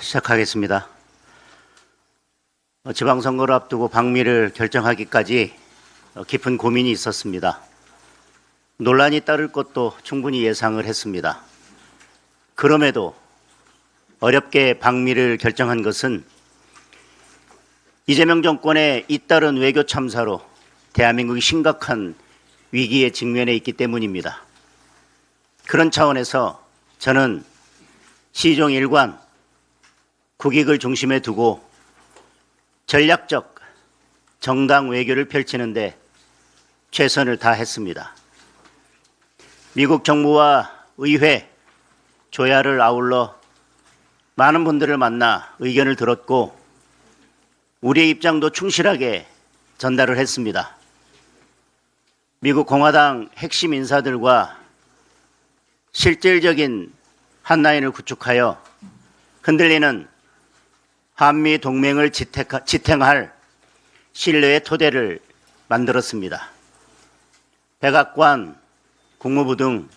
시작하겠습니다. 지방선거를 앞두고 방미를 결정하기까지 깊은 고민이 있었습니다. 논란이 따를 것도 충분히 예상을 했습니다. 그럼에도 어렵게 방미를 결정한 것은 이재명 정권의 잇따른 외교 참사로 대한민국이 심각한 위기에 직면해 있기 때문입니다. 그런 차원에서 저는 시종 일관 국익을 중심에 두고 전략적 정당 외교를 펼치는데 최선을 다했습니다. 미국 정부와 의회, 조야를 아울러 많은 분들을 만나 의견을 들었고 우리의 입장도 충실하게 전달을 했습니다. 미국 공화당 핵심 인사들과 실질적인 한라인을 구축하여 흔들리는 한미 동맹을 지탱할 신뢰의 토대를 만들었습니다. 백악관, 국무부 등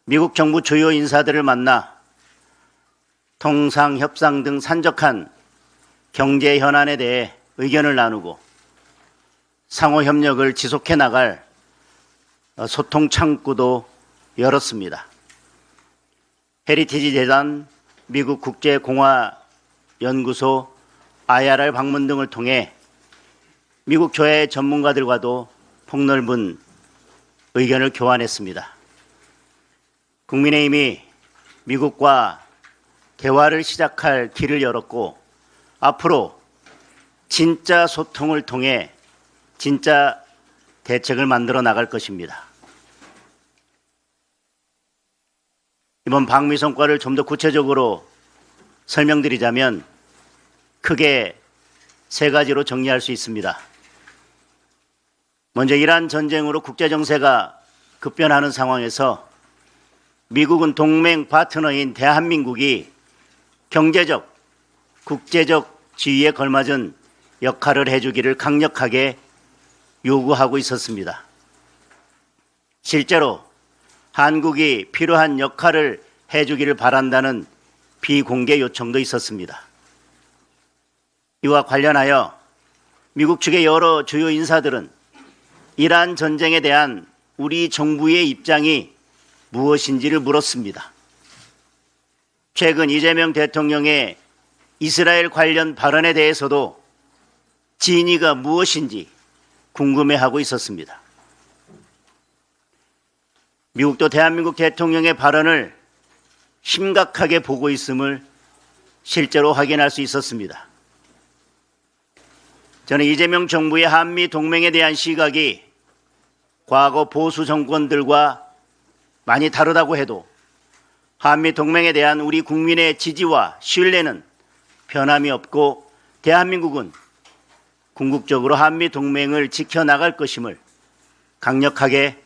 미국 정부 주요 인사들을 만나 통상, 협상 등 산적한 경제 현안에 대해 의견을 나누고 상호 협력을 지속해 나갈 소통 창구도 열었습니다. 헤리티지 재단, 미국 국제공화연구소, IRR 방문 등을 통해 미국 조야의 전문가들과도 폭넓은 의견을 교환했습니다. 국민의힘이 미국과 대화를 시작할 길을 열었고 앞으로 진짜 소통을 통해 진짜 대책을 만들어 나갈 것입니다. 이번 방미 성과를 좀 더 구체적으로 설명드리자면 크게 세 가지로 정리할 수 있습니다. 먼저 이란 전쟁으로 국제 정세가 급변하는 상황에서 미국은 동맹 파트너인 대한민국이 경제적, 국제적 지위에 걸맞은 역할을 해주기를 강력하게 요구하고 있었습니다. 실제로 한국이 필요한 역할을 해주기를 바란다는 비공개 요청도 있었습니다. 이와 관련하여 미국 측의 여러 주요 인사들은 이란 전쟁에 대한 우리 정부의 입장이 무엇인지를 물었습니다. 최근 이재명 대통령의 이스라엘 관련 발언에 대해서도 진위가 무엇인지 궁금해하고 있었습니다. 미국도 대한민국 대통령의 발언을 심각하게 보고 있음을 실제로 확인할 수 있었습니다. 저는 이재명 정부의 한미 동맹에 대한 시각이 과거 보수 정권들과 많이 다르다고 해도 한미 동맹에 대한 우리 국민의 지지와 신뢰는 변함이 없고 대한민국은 궁극적으로 한미 동맹을 지켜나갈 것임을 강력하게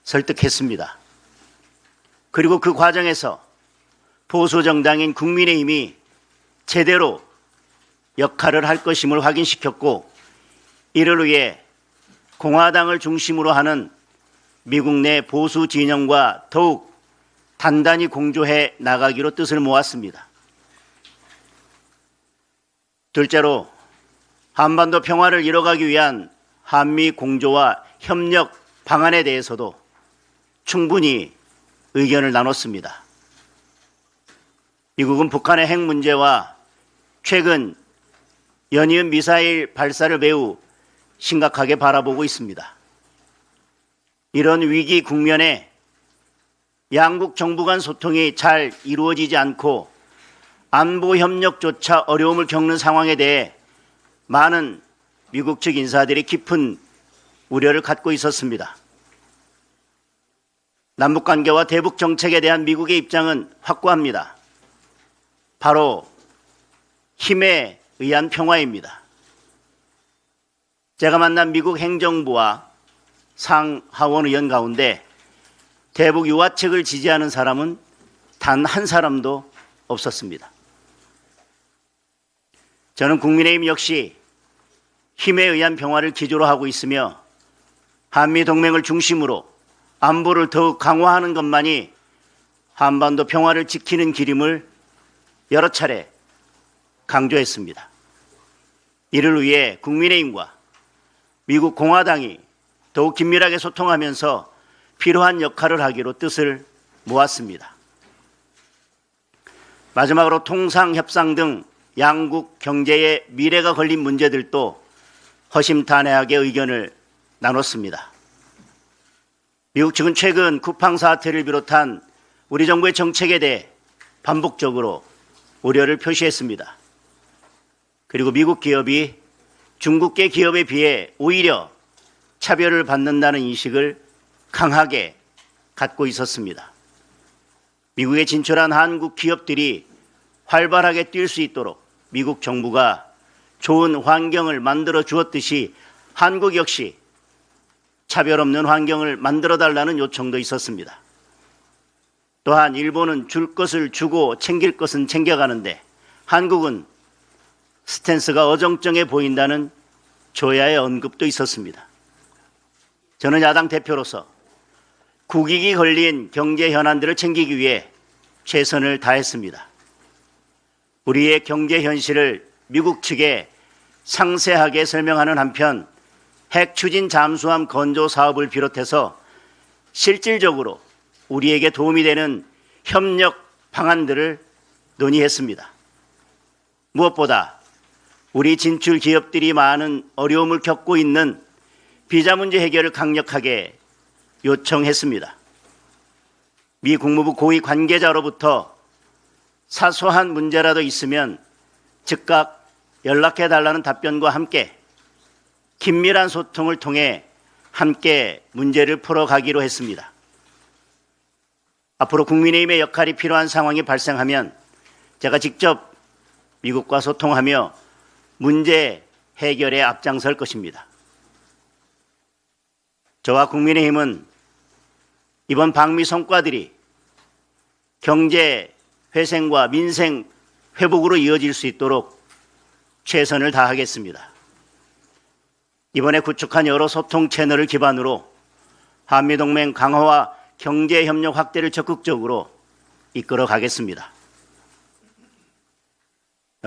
설득했습니다. 그리고 그 과정에서 보수 정당인 국민의힘이 제대로 역할을 할 것임을 확인시켰고 이를 위해 공화당을 중심으로 하는 미국 내 보수 진영과 더욱 단단히 공조해 나가기로 뜻을 모았습니다. 둘째로 한반도 평화를 이뤄가기 위한 한미 공조와 협력 방안에 대해서도 충분히 의견을 나눴습니다. 미국은 북한의 핵 문제와 최근 연이은 미사일 발사를 매우 심각하게 바라보고 있습니다. 이런 위기 국면에 양국 정부 간 소통이 잘 이루어지지 않고 안보 협력조차 어려움을 겪는 상황에 대해 많은 미국 측 인사들이 깊은 우려를 갖고 있었습니다. 남북관계와 대북 정책에 대한 미국의 입장은 확고합니다. 바로 힘에 의한 평화입니다. 제가 만난 미국 행정부와 상하원 의원 가운데 대북 유화책을 지지하는 사람은 단 한 사람도 없었습니다. 저는 국민의힘 역시 힘에 의한 평화를 기조로 하고 있으며 한미 동맹을 중심으로 안보를 더욱 강화하는 것만이 한반도 평화를 지키는 길임을 여러 차례 강조했습니다. 이를 위해 국민의힘과 미국 공화당이 더욱 긴밀하게 소통하면서 필요한 역할을 하기로 뜻을 모았습니다. 마지막으로 통상 협상 등 양국 경제의 미래가 걸린 문제들도 허심탄회하게 의견을 나눴습니다. 미국 측은 최근 쿠팡 사태를 비롯한 우리 정부의 정책에 대해 반복적으로 우려를 표시했습니다. 그리고 미국 기업이 중국계 기업에 비해 오히려 차별을 받는다는 인식을 강하게 갖고 있었습니다. 미국에 진출한 한국 기업들이 활발하게 뛸 수 있도록 미국 정부가 좋은 환경을 만들어 주었듯이 한국 역시 차별 없는 환경을 만들어 달라는 요청도 있었습니다. 또한 일본은 줄 것을 주고 챙길 것은 챙겨가는데 한국은 스탠스가 어정쩡해 보인다는 조야의 언급도 있었습니다. 저는 야당 대표로서 국익이 걸린 경제 현안들을 챙기기 위해 최선을 다했습니다. 우리의 경제 현실을 미국 측에 상세하게 설명하는 한편 핵 추진 잠수함 건조 사업을 비롯해서 실질적으로 우리에게 도움이 되는 협력 방안들을 논의했습니다. 무엇보다 우리 진출 기업들이 많은 어려움을 겪고 있는 비자 문제 해결을 강력하게 요청했습니다. 미 국무부 고위 관계자로부터 사소한 문제라도 있으면 즉각 연락해달라는 답변과 함께 긴밀한 소통을 통해 함께 문제를 풀어가기로 했습니다. 앞으로 국민의힘의 역할이 필요한 상황이 발생하면 제가 직접 미국과 소통하며 문제 해결에 앞장설 것입니다. 저와 국민의힘은 이번 방미 성과들이 경제 회생과 민생 회복으로 이어질 수 있도록 최선을 다하겠습니다. 이번에 구축한 여러 소통 채널을 기반으로 한미동맹 강화와 경제협력 확대를 적극적으로 이끌어 가겠습니다.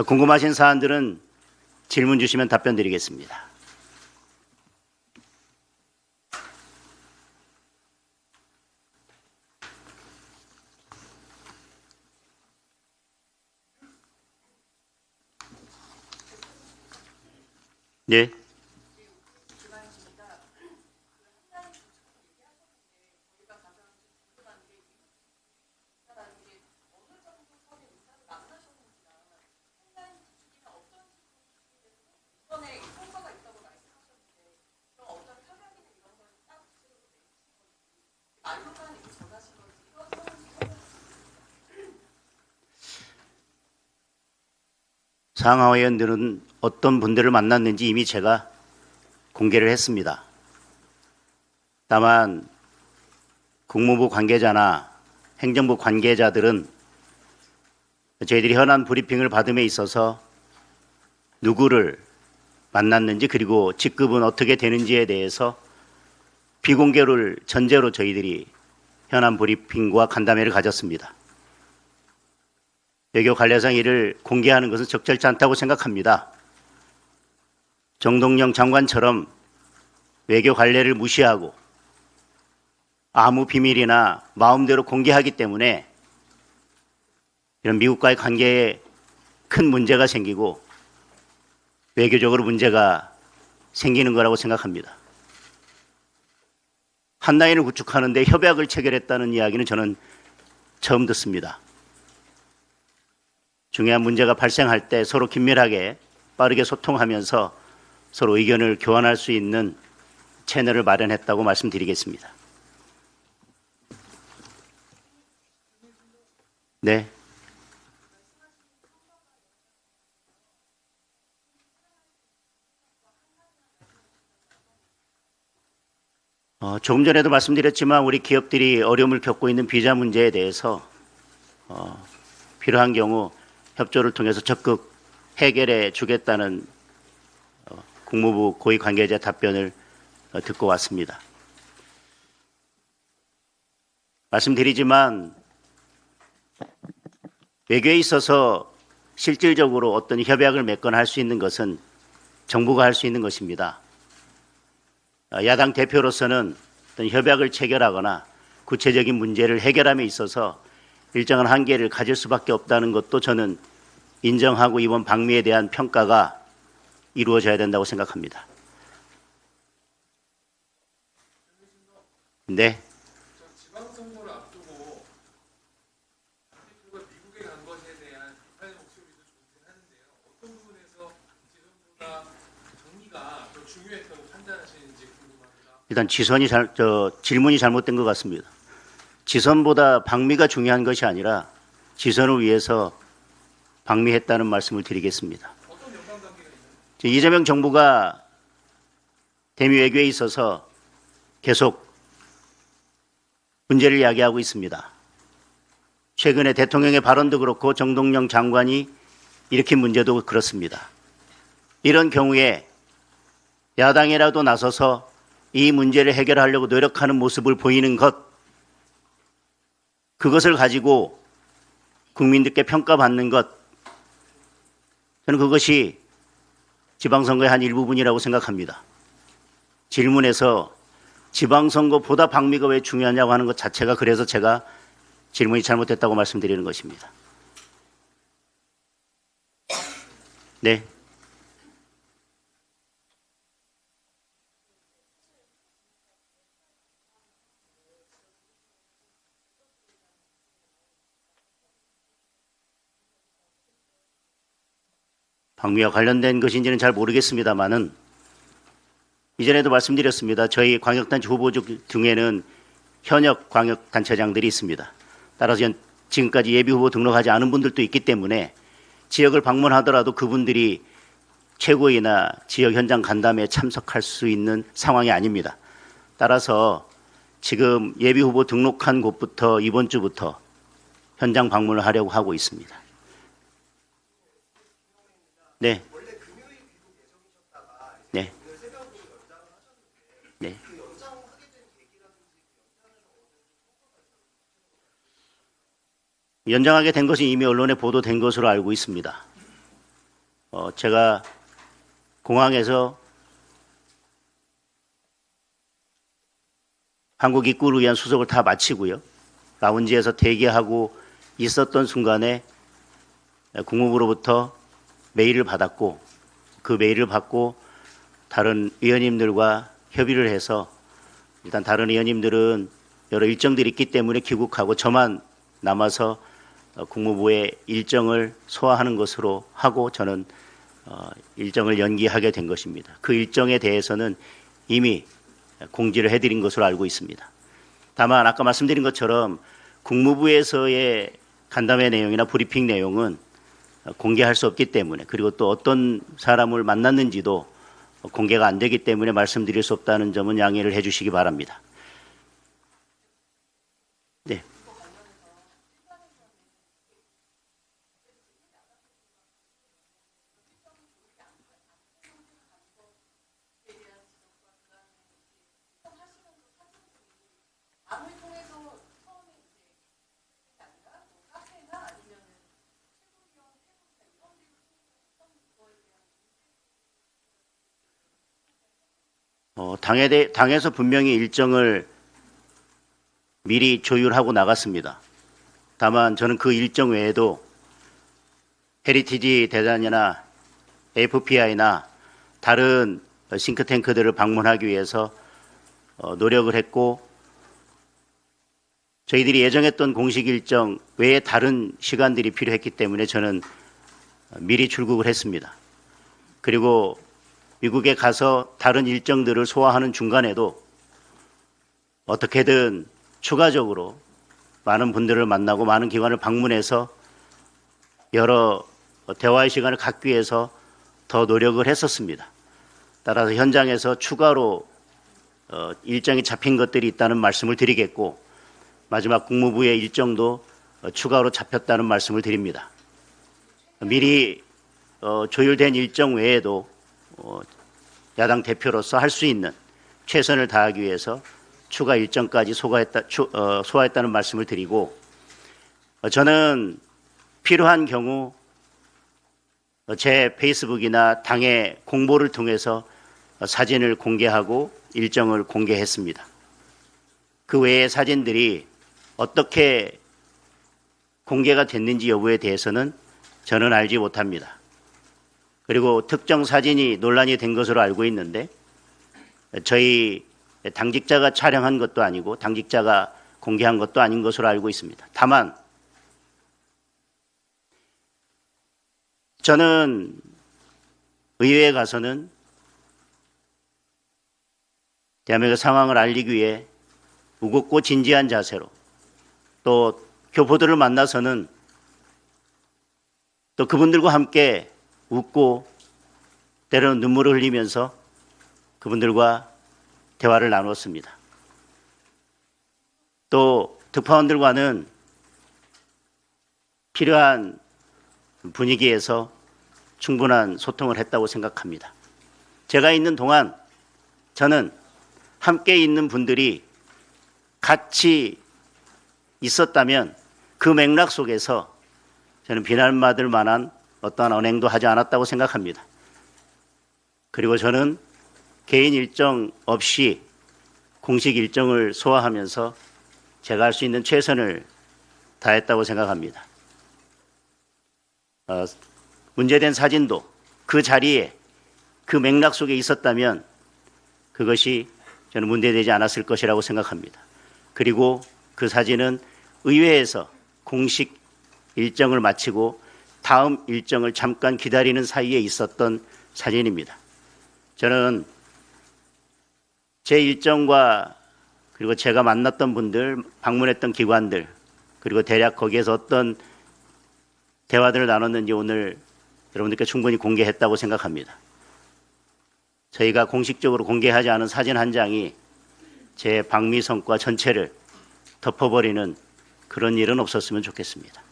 궁금하신 사안들은 질문 주시면 답변 드리겠습니다. 네. 상하원 의원들은 어떤 분들을 만났는지 이미 제가 공개를 했습니다. 다만 국무부 관계자나 행정부 관계자들은 저희들이 현안 브리핑을 받음에 있어서 누구를 만났는지 그리고 직급은 어떻게 되는지에 대해서 비공개를 전제로 저희들이 현안 브리핑과 간담회를 가졌습니다. 외교 관례상 이를 공개하는 것은 적절치 않다고 생각합니다. 정동영 장관처럼 외교 관례를 무시하고 아무 비밀이나 마음대로 공개하기 때문에 이런 미국과의 관계에 큰 문제가 생기고 외교적으로 문제가 생기는 거라고 생각합니다. 한라인을 구축하는데 협약을 체결했다는 이야기는 저는 처음 듣습니다. 중요한 문제가 발생할 때 서로 긴밀하게 빠르게 소통하면서 서로 의견을 교환할 수 있는 채널을 마련했다고 말씀드리겠습니다. 네. 조금 전에도 말씀드렸지만 우리 기업들이 어려움을 겪고 있는 비자 문제에 대해서 필요한 경우 협조를 통해서 적극 해결해 주겠다는 국무부 고위 관계자 답변을 듣고 왔습니다. 말씀드리지만 외교에 있어서 실질적으로 어떤 협약을 맺거나 할 수 있는 것은 정부가 할 수 있는 것입니다. 야당 대표로서는 어떤 협약을 체결하거나 구체적인 문제를 해결함에 있어서 일정한 한계를 가질 수밖에 없다는 것도 저는 인정하고 이번 방미에 대한 평가가 이루어져야 된다고 생각합니다. 네. 지방선거를 앞두고 당 대표가 미국에 간 것에 대한 비판의 목소리도 존재하는데요. 어떤 부분에서 지선보다 정리가 더 중요했다고 판단하시는지 궁금합니다. 일단 질문이 잘못된 것 같습니다. 지선보다 방미가 중요한 것이 아니라 지선을 위해서 방미했다는 말씀을 드리겠습니다. 어떤 연관관계가 있나요? 이재명 정부가 대미 외교에 있어서 계속 문제를 야기하고 있습니다. 최근에 대통령의 발언도 그렇고 정동영 장관이 일으킨 문제도 그렇습니다. 이런 경우에 야당이라도 나서서 이 문제를 해결하려고 노력하는 모습을 보이는 것, 그것을 가지고 국민들께 평가받는 것, 저는 그것이 지방선거의 한 일부분이라고 생각합니다. 질문에서 지방선거보다 방미가 왜 중요하냐고 하는 것 자체가 그래서 제가 질문이 잘못됐다고 말씀드리는 것입니다. 네. 방미와 관련된 것인지는 잘 모르겠습니다만은 이전에도 말씀드렸습니다. 저희 광역단체 후보직 중에는 현역 광역단체장들이 있습니다. 따라서 지금까지 예비후보 등록하지 않은 분들도 있기 때문에 지역을 방문하더라도 그분들이 최고위나 지역 현장 간담회에 참석할 수 있는 상황이 아닙니다. 따라서 지금 예비후보 등록한 곳부터 이번 주부터 현장 방문을 하려고 하고 있습니다. 네. 네. 네. 연장하게 된 것이 이미 언론에 보도된 것으로 알고 있습니다. 제가 공항에서 한국 입국을 위한 수속을 다 마치고요. 라운지에서 대기하고 있었던 순간에 국무부로부터 메일을 받았고 그 메일을 받고 다른 의원님들과 협의를 해서 일단 다른 의원님들은 여러 일정들이 있기 때문에 귀국하고 저만 남아서 국무부의 일정을 소화하는 것으로 하고 저는 일정을 연기하게 된 것입니다. 그 일정에 대해서는 이미 공지를 해드린 것으로 알고 있습니다. 다만 아까 말씀드린 것처럼 국무부에서의 간담회 내용이나 브리핑 내용은 공개할 수 없기 때문에 그리고 또 어떤 사람을 만났는지도 공개가 안 되기 때문에 말씀드릴 수 없다는 점은 양해를 해 주시기 바랍니다. 네. 당에서 분명히 일정을 미리 조율하고 나갔습니다. 다만 저는 그 일정 외에도 헤리티지 대단이나 FPI나 다른 싱크탱크들을 방문하기 위해서 노력을 했고 저희들이 예정했던 공식 일정 외에 다른 시간들이 필요했기 때문에 저는 미리 출국을 했습니다. 그리고 미국에 가서 다른 일정들을 소화하는 중간에도 어떻게든 추가적으로 많은 분들을 만나고 많은 기관을 방문해서 여러 대화의 시간을 갖기 위해서 더 노력을 했었습니다. 따라서 현장에서 추가로 일정이 잡힌 것들이 있다는 말씀을 드리겠고 마지막 국무부의 일정도 추가로 잡혔다는 말씀을 드립니다. 미리 조율된 일정 외에도 야당 대표로서 할 수 있는 최선을 다하기 위해서 추가 일정까지 소화했다는 말씀을 드리고 저는 필요한 경우 제 페이스북이나 당의 공보를 통해서 사진을 공개하고 일정을 공개했습니다. 그 외의 사진들이 어떻게 공개가 됐는지 여부에 대해서는 저는 알지 못합니다. 그리고 특정 사진이 논란이 된 것으로 알고 있는데 저희 당직자가 촬영한 것도 아니고 당직자가 공개한 것도 아닌 것으로 알고 있습니다. 다만 저는 의회에 가서는 대한민국 상황을 알리기 위해 무겁고 진지한 자세로, 또 교포들을 만나서는 또 그분들과 함께 웃고 때로는 눈물을 흘리면서 그분들과 대화를 나눴습니다. 또 특파원들과는 필요한 분위기에서 충분한 소통을 했다고 생각합니다. 제가 있는 동안 저는 함께 있는 분들이 같이 있었다면 그 맥락 속에서 저는 비난받을 만한 어떠한 언행도 하지 않았다고 생각합니다. 그리고 저는 개인 일정 없이 공식 일정을 소화하면서 제가 할 수 있는 최선을 다했다고 생각합니다. 문제된 사진도 그 자리에 그 맥락 속에 있었다면 그것이 저는 문제되지 않았을 것이라고 생각합니다. 그리고 그 사진은 의회에서 공식 일정을 마치고 다음 일정을 잠깐 기다리는 사이에 있었던 사진입니다. 저는 제 일정과 그리고 제가 만났던 분들, 방문했던 기관들, 그리고 대략 거기에서 어떤 대화들을 나눴는지 오늘 여러분들께 충분히 공개했다고 생각합니다. 저희가 공식적으로 공개하지 않은 사진 한 장이 제 방미 성과 전체를 덮어버리는 그런 일은 없었으면 좋겠습니다.